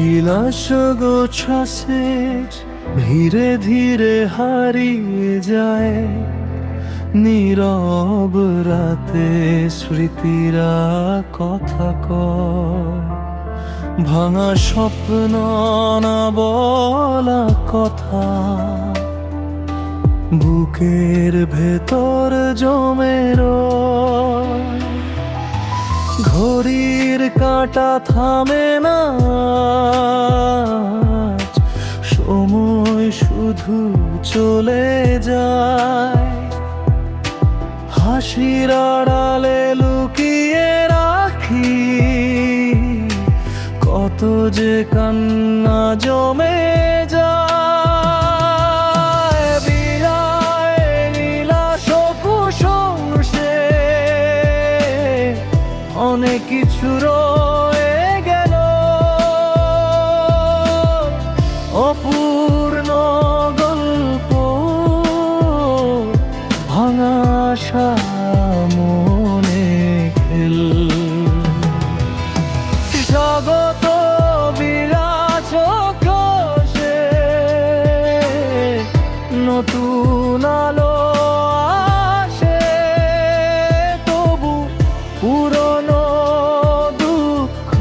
বিলাস গোছাছে ধীরে ধীরে হারিয়ে যায়, নীরব রাতে স্মৃতিরা কথা কয়। ভাঙা স্বপ্ন না বলা কথা বুকের ভেতর জমে রয়। ঘড়ির কাঁটা থামে না, সময় শুধু চলে যায়। হাসির আড়ালে লুকিয়ে রাখি কত যে কান্না জমে যায়। বিদায় বিলাস কুসুম সে অনেক কিছু রয়ে গেল, অপূর্ণ গল্প ভাঙা আশা মনে খেল। জগত বিরাজ খসে নতুন আলো আসে, তবু পুরনো দুঃখ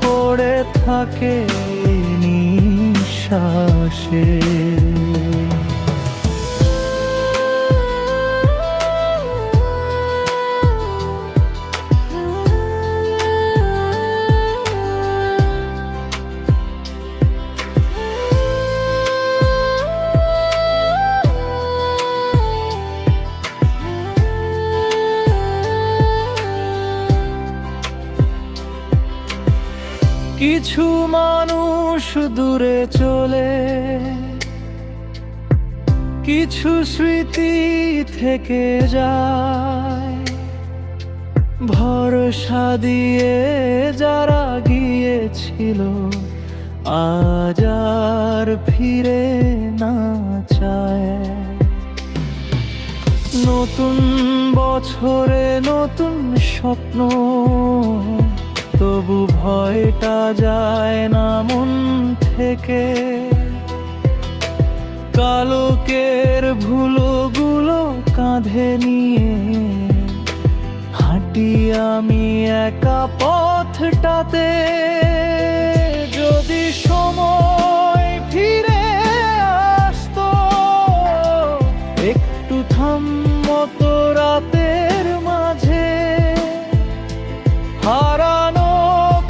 পড়ে থাকে নিঃশ্বাসে। কিছু মানুষ দূরে চলে, কিছু স্মৃতি থেকে যায়। ভরসা দিয়ে যারা গিয়েছিল আজ আর ফিরে না চায়। নতুন বছরে নতুন স্বপ্ন, তবু ভয়টা যায় না মন থেকে। কালকের ভুলগুলো কাঁধে নিয়ে হাঁটি আমি একা পথটাতে। যদি সময় ফিরে আসতো, একটু থামতো রাতের মাঝে। হারানো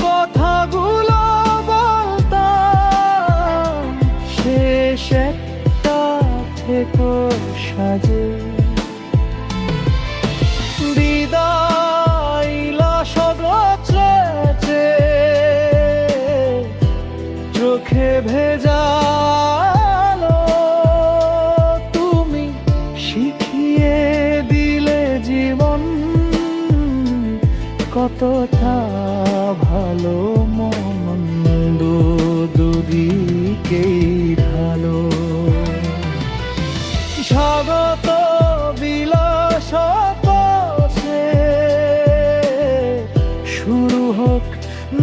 কথাগুলো বলতাম, শেষ একটা থেকো সাজে। বিদায় লাশে চোখে ভেজালো, তুমি শিখিয়ে দিলে জীবন কতটা ভালো। মন্দ দুদিকেই ঢালো। স্বাগত বিলাস পথে শুরু হোক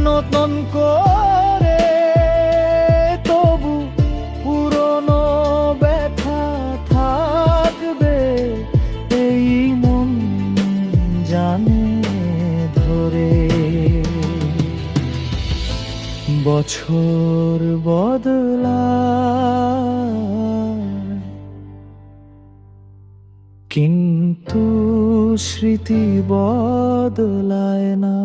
নতুন করে, তবু পুরনো ব্যথা থাকবে এই মন জানে ধরে। বছর বদলায় কিন্তু স্মৃতি বদলায় না।